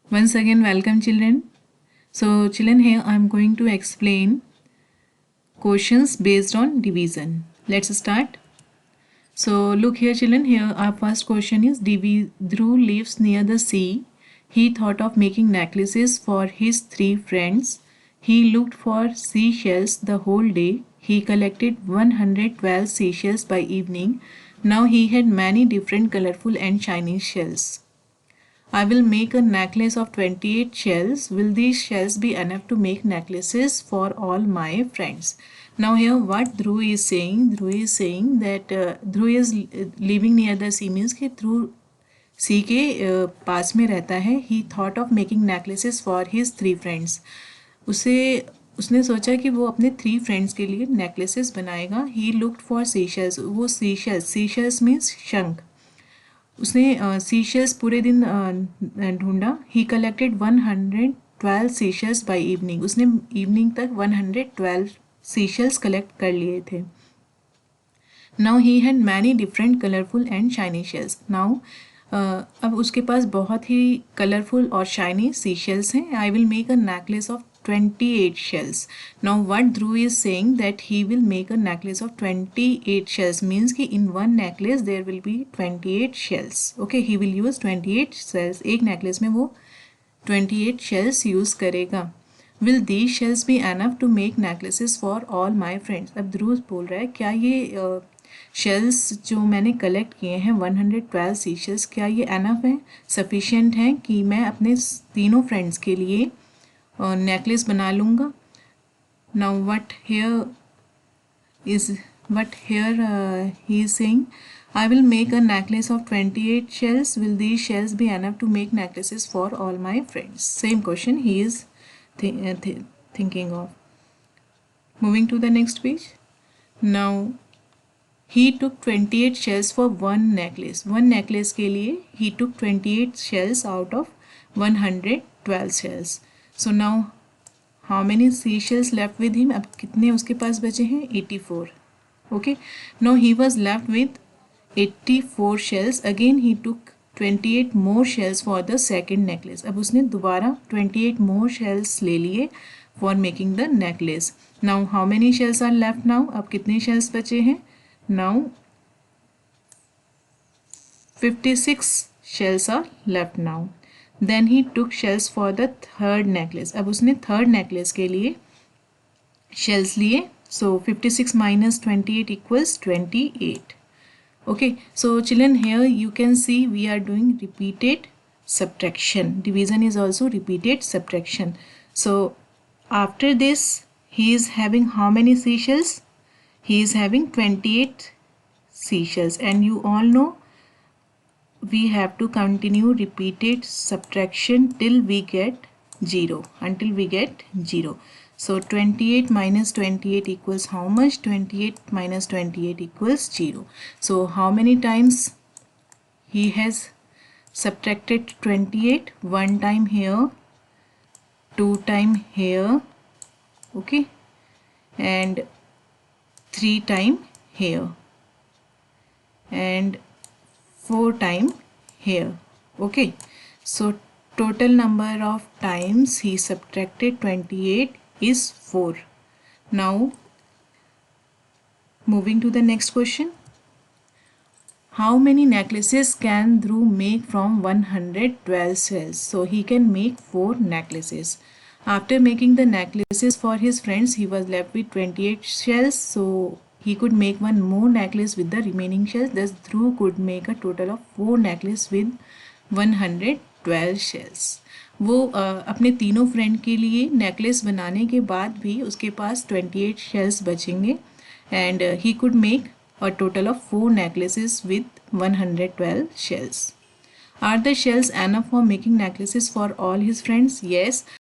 Once again, welcome children. So children, here I am going to explain questions based on division. Let's start. So look here children, here our first question is Dhruv lives near the sea. He thought of making necklaces for his three friends. He looked for seashells the whole day. He collected 112 seashells by evening. Now he had many different colorful and shiny shells. I will make a necklace of 28 shells. Will these shells be enough to make necklaces for all my friends? Now here what Dhruv is saying that Dhruv is living near the sea means कि Dhruv सी के पास में रहता है. He thought of making necklaces for his three friends. उसने सोचा कि वो अपने थ्री फ्रेंड्स के लिए नेकलेसेस बनाएगा. He looked for seashells. वो seashells means शंख. उसने सीशेल्स पूरे दिन ढूंढा. He collected 112 seashells by evening. उसने इवनिंग तक 112 सीशेल्स कलेक्ट कर लिए थे. Now he had many different colourful and shiny shells. Now अब उसके पास बहुत ही कलरफुल और शाइनी सीशेल्स हैं. I will make a necklace of 28 shells. Now what Dhruv is saying that he will make a necklace of 28 shells means कि in one necklace there will be 28 shells. Okay, he will use 28 shells. एक necklace में वो 28 shells use करेगा. Will these shells be enough to make necklaces for all my friends? अब ध्रुव बोल रहा है क्या ये शेल्स जो मैंने कलेक्ट किए हैं 112 सीशेल्स क्या ये एनफ हैं, सफिशिएंट हैं कि मैं अपने तीनों फ्रेंड्स के लिए नेकलेस बना लूँगा. Now what here he is saying, I will make a necklace of 28 shells. Will these shells be enough to make necklaces for all my friends? Same question he is thinking of. Moving to the next page. Now he took 28 shells for one necklace. One necklace के लिए he took 28 shells out of 112 shells. So now how many seashells left with him? अब कितने उसके पास बचे हैं? 84. Okay. Now he was left with 84 shells. Again he took 28 more shells for the second necklace. अब उसने दोबारा 28 more shells ले लिए for making the necklace. Now how many shells are left now? अब कितने shells बचे हैं? Now 56 shells are left now. Then he took shells for the third necklace. अब उसने third necklace के लिए shells लिए. So 56 minus 28 equals 28. Okay, so children, here you can see we are doing repeated subtraction. Division is also repeated subtraction. So after this he is having how many seashells? He is having 28 seashells, and you all know we have to continue repeated subtraction till we get 0, until we get 0. So 28 minus 28 equals how much? 28 minus 28 equals 0. So how many times he has subtracted 28? One time here, two time here, okay, and three time here, and 4 time here. Okay, so total number of times he subtracted 28 is 4. Now moving to the next question. How many necklaces can Dhruv make from 112 shells? So he can make 4 necklaces. After making the necklaces for his friends, he was left with 28 shells. So he could make one more necklace with the remaining shells. Thus Dhruv could make a total of 4 necklaces with 112 shells. वो अपने तीनों friend के लिए necklace बनाने के बाद भी उसके पास 28 shells बचेंगे, and he could make a total of 4 necklaces with 112 shells. Are the shells enough for making necklaces for all his friends? Yes,